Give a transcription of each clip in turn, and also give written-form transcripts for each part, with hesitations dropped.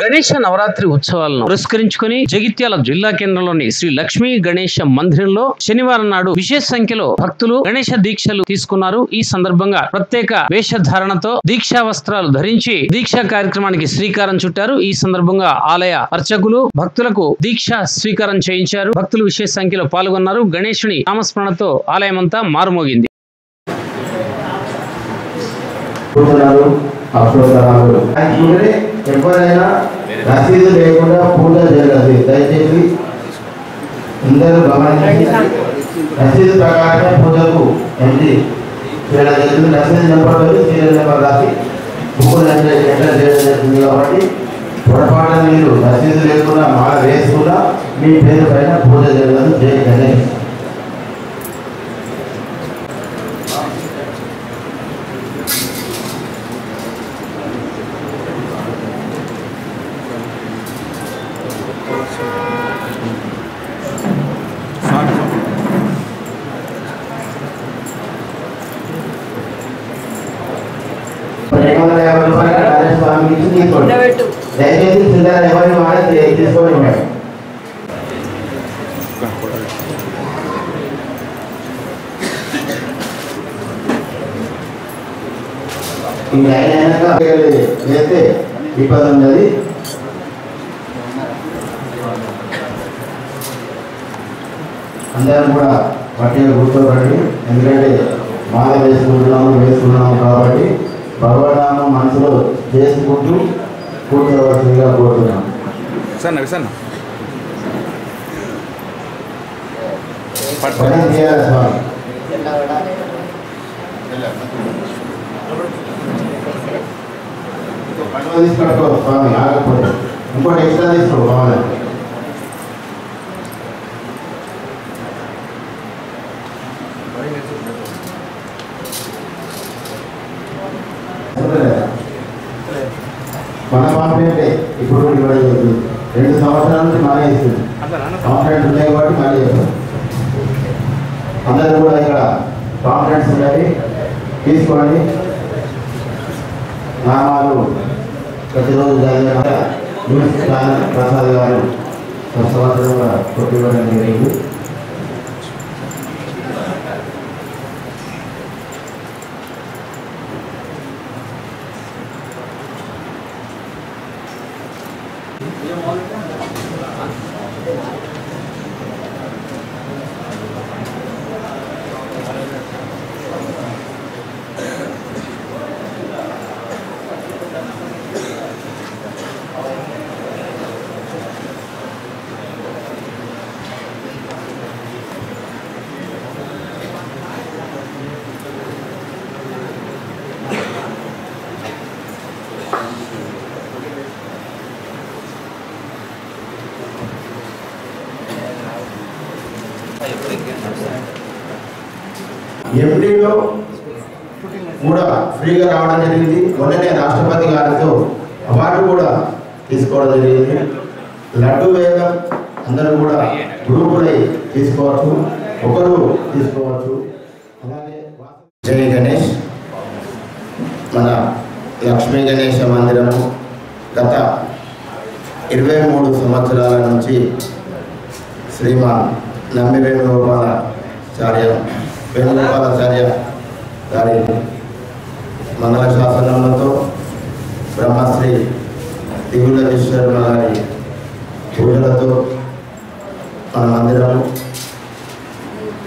గణేష నవరాత్రి ఉత్సవాలను పురస్కరించుకుని జగిత్యాల జిల్లా కేంద్రంలోని శ్రీ లక్ష్మీ గణేష మందిరంలో శనివారం నాడు విశేష సంఖ్యలో భక్తులు గణేష దీక్షలు తీసుకున్నారు. ఈ సందర్భంగా ప్రత్యేక వేషధారణతో దీక్షా వస్త్రాలు ధరించి దీక్షా కార్యక్రమానికి శ్రీకారం చుట్టారు. ఈ సందర్భంగా ఆలయ అర్చకులు భక్తులకు దీక్ష స్వీకారం చేయించారు. భక్తులు విశేష సంఖ్యలో పాల్గొన్నారు. గణేశుని నామస్మరణతో ఆలయమంతా మారుమోగింది. ఎవరైనా రసీదు లేకుండా పూజ జరగదు. దయచేసి అందరూ గమనించి రసీదు ప్రకారమే పూజకు ఎంట్రీ చేయడం జరుగుతుంది. రసీదు నెంబర్ సీరియల్ నెంబర్ రాసి పూజ ఎంటర్ చేయడం జరుగుతుంది. కాబట్టి పొరపాటున మీరు రసీదు లేకుండా మాల వేసుకున్నా మీ పేరు పైన పూజ జరగదు. జై గణేష్. దయచేసి చిల్లర ఎవరి మాట తీసుకోండి మేడం. ఈ అయినాక చేస్తే ఇబ్బంది ఉన్నది. అందరం కూడా పట్టిగా కూర్చోబడి, ఎందుకంటే మాల వేసుకున్నాము కాబట్టి భగవన్నామం మనసులో చేసుకుంటూ కూర్చోవలసిందిగా కోరుతున్నాం. తీసుకుంటూ స్వామి ఆగకపోతే ఇంకోటి ఎక్స్ట్రా తీసుకో కావాలి. మన కాంప్లైంటే ఇప్పుడు 2 సంవత్సరాల నుంచి మానే ఇస్తుంది. కాంప్లైంట్ ఉన్నాయి కాబట్టి మానే చేస్తాం. అందరూ కూడా ఇక్కడ కాంప్లైంట్స్ ఉన్నాయి, తీసుకోండి. నామాలు ప్రతిరోజు చదివిన ప్రసాద్ గారు సంవత్సరంగా కొట్టివ్వడం జరిగింది. ఎంపీలో కూడా ఫ్రీగా రావడం జరిగింది. మొన్ననే రాష్ట్రపతి గారితో అవార్డు కూడా తీసుకోవడం జరిగింది. లడ్డు వేదం అందరూ కూడా గ్రూపులై తీసుకోవచ్చు, ఒకరు తీసుకోవచ్చు. అలాగే జై గణేష్. మన లక్ష్మీ గణేష మందిరము గత 23 సంవత్సరాల నుంచి శ్రీమాన్ నమ్మి వేణుగోపాలాచార్య గారి మంగళ శాసనములతో బ్రహ్మశ్రీ దిగుల విశ్వకర్మ గారి పూజలతో మన మందిరము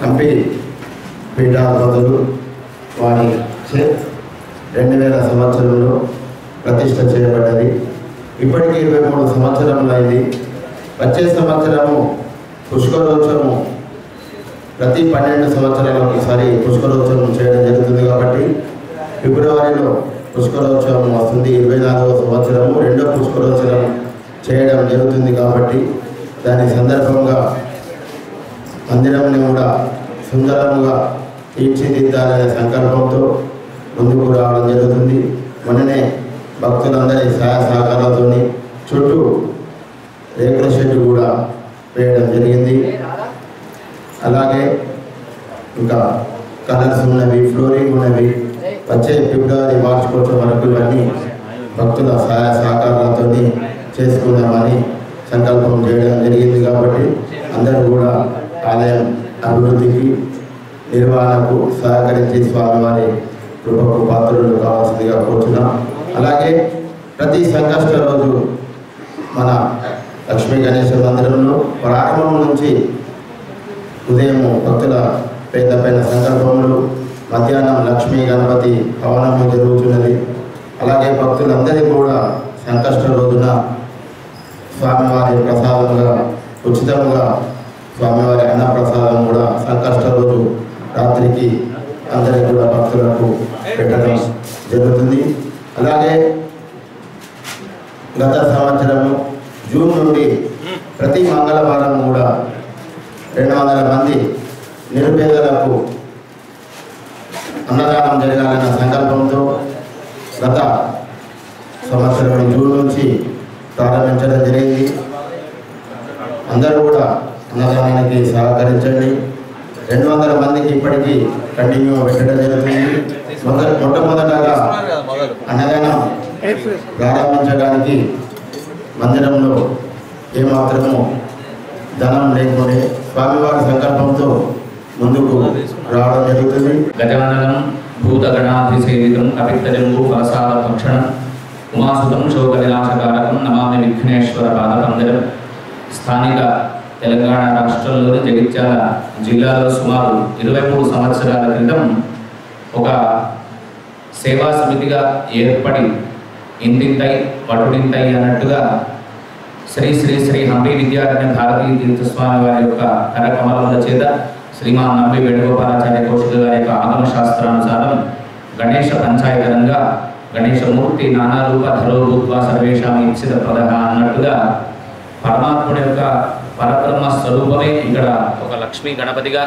కంపి పీఠాధిపతులు వారి 2000 సంవత్సరంలో ప్రతిష్ట చేయబడ్డది. ఇప్పటికీ 23 సంవత్సరములు అయింది. వచ్చే సంవత్సరము పుష్కరోత్సవము ప్రతి 12 సంవత్సరాలకు ఒకసారి పుష్కరోత్సవం చేయడం జరుగుతుంది. కాబట్టి ఫిబ్రవరిలో పుష్కరోత్సవం వస్తుంది. 24వ సంవత్సరము రెండో పుష్కరోత్సవం చేయడం జరుగుతుంది. కాబట్టి దాని సందర్భంగా మందిరంని కూడా సుందరంగా తీర్చిదిద్దాలనే సంకల్పంతో ముందుకు రావడం జరుగుతుంది. మొన్ననే భక్తులందరి సహాయ సహకారాలతో చుట్టూ రేకుల షెడ్డు కూడా వేయడం జరిగింది. అలాగే ఇంకా కలర్స్ ఉన్నవి, ఫ్లోరింగ్ ఉన్నవి. వచ్చే ఫిబ్రవరి మార్చి కోసం వరకు ఇవన్నీ భక్తుల సహాయ సహకారాలతో చేసుకుందామని సంకల్పం చేయడం జరిగింది. కాబట్టి అందరూ కూడా ఆలయం అభివృద్ధికి నిర్వహణకు సహకరించి స్వామివారి కృపకు పాత్రలు కావాల్సిందిగా కోరుతున్నాం. అలాగే ప్రతి సంకష్ట రోజు మన లక్ష్మీ గణేశ మందిరంలో ప్రారంభం నుంచి ఉదయం భక్తుల పేద పైన సంకల్పములు, మధ్యాహ్నం లక్ష్మీ గణపతి హవనము జరుగుతున్నది. అలాగే భక్తులందరికీ కూడా సంకష్ట రోజున స్వామివారి ప్రసాదంగా ఉచితంగా స్వామివారి అన్నప్రసాదం కూడా సంకష్ట రోజు రాత్రికి అందరికీ కూడా భక్తులకు పెట్టడం జరుగుతుంది. అలాగే గత సంవత్సరము జూన్ నుండి ప్రతి మంగళవారం కూడా 200 మంది నిరుపేదలకు అన్నదానం జరగాలన్న సంకల్పంతో గత సంవత్సరం జూన్ నుంచి ప్రారంభించడం జరిగింది. అందరూ కూడా అన్నదానానికి సహకరించండి. 200 మందికి ఇప్పటికీ కంటిన్యూ పెట్టడం జరుగుతుంది. మొట్టమొదటగా అన్నదానం ప్రారంభించడానికి మందిరంలో ఏమాత్రము ధనం లేకుండే స్వామివారి సంకల్పంతో ముందుకు రావడం జరుగుతుంది. గజాననం భూతగణాధిసేవితం కపిత్తజంబూ ఫలసార భక్షణం ఉమాసుతం శోకవినాశకారకం నమామి విఘ్నేశ్వర పాదకందరం. స్థానిక తెలంగాణ రాష్ట్రంలోని జగిత్యాల జిల్లాలో సుమారు 23 సంవత్సరాల క్రితం ఒక సేవా సమితిగా ఏర్పడి ఇంతింతై వటుడింతై అన్నట్టుగా శ్రీ శ్రీ శ్రీ హంపి విద్యారణ్య భారతీ తీర్థస్వామి వారి యొక్క కరకమలముల చేత శ్రీమాన్ నంబి వేణుగోపాలాచార్య కౌశిక గారి యొక్క ఆగమ శాస్త్రానుసారం గణేష పంచాయతనంగా గణేశమూర్తి నానారూప ధరో భూత్వా సర్వేషాం ఇప్సిత ప్రదహ అన్నట్టుగా పరమాత్ముడి యొక్క పరబ్రహ్మ స్వరూపమే ఇక్కడ ఒక లక్ష్మీ గణపతిగా,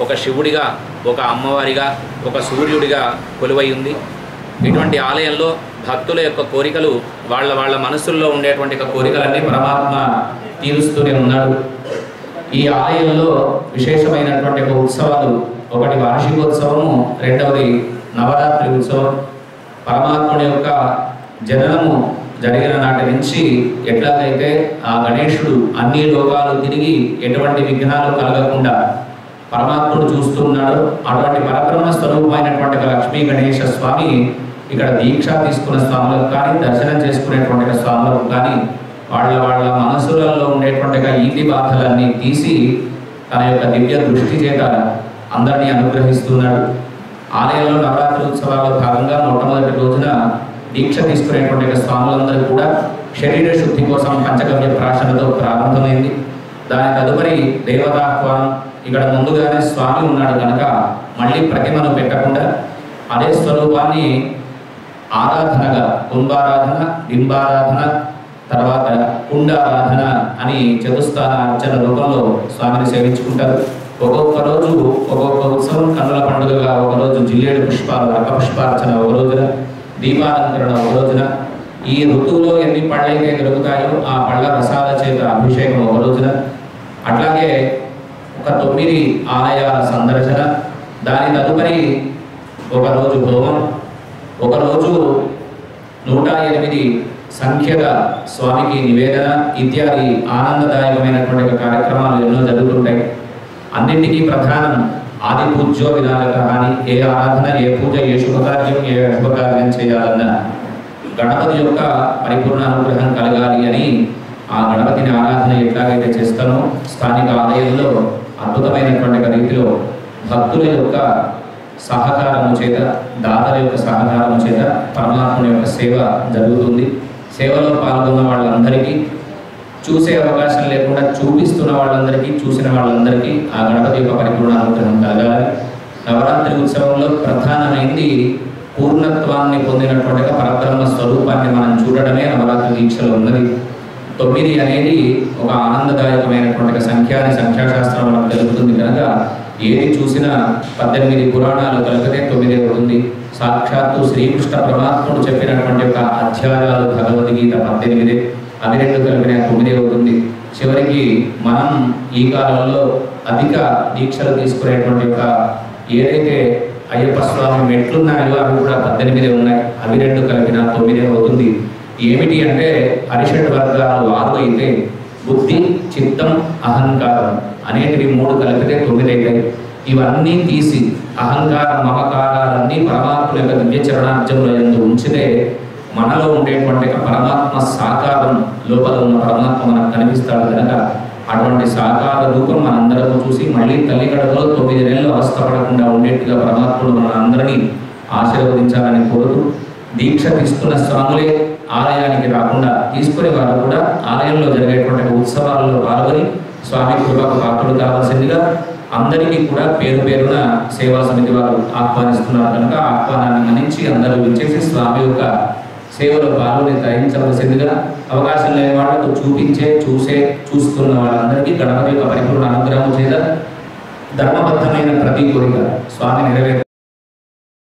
ఒక శివుడిగా, ఒక అమ్మవారిగా, ఒక సూర్యుడిగా కొలువై ఉంది. ఇటువంటి ఆలయంలో భక్తుల యొక్క కోరికలు వాళ్ళ మనసుల్లో ఉండేటువంటి కోరికలన్నీ పరమాత్మ తీరుస్తూనే ఉన్నాడు. ఈ ఆలయంలో విశేషమైనటువంటి ఒక ఉత్సవాలు, ఒకటి వార్షికోత్సవము, రెండవది నవరాత్రి ఉత్సవం. పరమాత్ముడి యొక్క జననము జరిగిన నాటి నుంచి ఎట్లాగైతే ఆ గణేశుడు అన్ని లోకాలు తిరిగి ఎటువంటి విఘ్నాలు కలగకుండా పరమాత్ముడు చూస్తున్నాడు, అటువంటి పరబ్రహ్మ స్వరూపమైనటువంటి లక్ష్మీ గణేశ స్వామి ఇక్కడ దీక్ష తీసుకున్న స్వాములకు కానీ, దర్శనం చేసుకునేటువంటి స్వాములకు కానీ వాళ్ళ మనసులలో ఉండేటువంటి ఈతి బాధలన్నీ తీసి తన యొక్క దివ్య దృష్టి చేత అందరినీ అనుగ్రహిస్తున్నాడు. ఆలయంలో నవరాత్రి ఉత్సవాల్లో భాగంగా మొట్టమొదటి రోజున దీక్ష తీసుకునేటువంటి స్వాములందరూ కూడా శరీర శుద్ధి కోసం పంచగవ్య ప్రాశనతో ప్రారంభమైంది. దాని తదుపరి దేవతాహ్వానం. ఇక్కడ ముందుగానే స్వామి ఉన్నాడు కనుక మళ్ళీ ప్రతిమను పెట్టకుండా అదే స్వరూపాన్ని ఆరాధనగా కుంభారాధన, బింబారాధన, తర్వాత కుండారాధన అని చతుస్థాన అర్చన రూపంలో స్వామిని సేవించుకుంటారు. ఒక్కొక్క రోజు ఒక్కొక్క ఉత్సవం. కన్నుల పండుగగా ఒకరోజు జిల్లేడు పుష్పాలు, రక పుష్పార్చన ఒక రోజున, దీపాలంకరణ ఒక రోజున, ఈ ఋతువులో ఎన్ని పళ్ళైతే దొరుకుతాయో ఆ పళ్ళ రసాల చేత అభిషేకం ఒక రోజున, అట్లాగే ఒక 9 ఆలయాల సందర్శన, దాని తదుపరి ఒకరోజు హోమం, ఒకరోజు 108 సంఖ్యగా స్వామికి నివేదన ఇత్యాది ఆనందదాయకమైనటువంటి కార్యక్రమాలు ఎన్నో జరుగుతుంటాయి. అన్నింటికీ ప్రధానం ఆది పూజ్యో వినాయక అని, ఏ ఆరాధన, ఏ పూజ, ఏ శుభకార్యం, ఏ అశుభకార్యం చేయాలన్న గణపతి యొక్క పరిపూర్ణ అనుగ్రహం కలగాలి అని ఆ గణపతిని ఆరాధన ఎట్లాగైతే చేస్తానో స్థానిక ఆలయంలో అద్భుతమైనటువంటి రీతిలో భక్తుల యొక్క సహకారము చేత, దాతల యొక్క సహకారము చేత పరమాత్ముని యొక్క సేవ జరుగుతుంది. సేవలో పాల్గొన్న వాళ్ళందరికీ, చూసే అవకాశం లేకుండా చూపిస్తున్న వాళ్ళందరికీ, చూసిన వాళ్ళందరికీ ఆ గణపతి యొక్క పరిపూర్ణ అనుగ్రహం కలగాలి. నవరాత్రి ఉత్సవంలో ప్రధానమైంది పూర్ణత్వాన్ని పొందినటువంటి పరబ్రహ్మ స్వరూపాన్ని మనం చూడడమే నవరాత్రి దీక్షలో ఉన్నది. 9 అనేది ఒక ఆనందదాయకమైనటువంటి సంఖ్య అని సంఖ్యాశాస్త్రం మనకు తెలుపుతుంది కనుక ఏది చూసినా 18 పురాణాలు కలిపితే 9 అవుతుంది. సాక్షాత్తు శ్రీకృష్ణ పరమాత్ముడు చెప్పినటువంటి యొక్క అధ్యాయాలు భగవద్గీత 18, అవి 2 కలిపిన 9 అవుతుంది. చివరికి మనం ఈ కాలంలో అధిక దీక్షలు తీసుకునేటువంటి యొక్క ఏదైతే అయ్యప్ప స్వామి మెట్లున్నాయో అవి కూడా 18 ఉన్నాయి, అవి 2 కలిపిన 9 అవుతుంది. ఏమిటి అంటే అరిషడ్ వర్గాలు 6 అయితే బుద్ధి, చిత్తం, అహంకారం అనేటివి 3 కలిపితే 9 అవుతాయి. ఇవన్నీ తీసి అహంకార మమకారాలన్నీ పరమాత్మ యొక్క దివ్య చరణార్జంలో ఎందు ఉంచితే మనలో ఉండేటువంటి పరమాత్మ సాకారం, లోపల ఉన్న పరమాత్మ మనకు కనిపిస్తాడు కనుక అటువంటి సాకార రూపం మనందరము చూసి మళ్ళీ తల్లి గడపలో 9 నెలలు అవస్థపడకుండా ఉండేట్టుగా పరమాత్ముడు మన అందరినీ ఆశీర్వదించాలని కోరుతూ, దీక్ష తీసుకున్న స్వాములే ఆలయానికి రాకుండా తీసుకునే వారు కూడా ఆలయంలో జరిగేటువంటి ఉత్సవాలలో పాల్గొని స్వామి కృపకు పాత్రులు కావాల్సిందిగా అందరికీ కూడా పేరు పేరున సేవా సమితి వారు ఆహ్వానిస్తున్నారు కనుక ఆహ్వానాన్ని మన్నించి అందరూ విచ్చేసి స్వామి యొక్క సేవలో పాల్గొని తరించవలసిందిగా, అవకాశం లేని వాళ్ళకు చూస్తున్న వాళ్ళందరికీ గణపతి యొక్క పరిపూర్ణ అనుగ్రహం చేత ధర్మబద్ధమైన ప్రతి కోరిక స్వామి నెరవేర్చారు.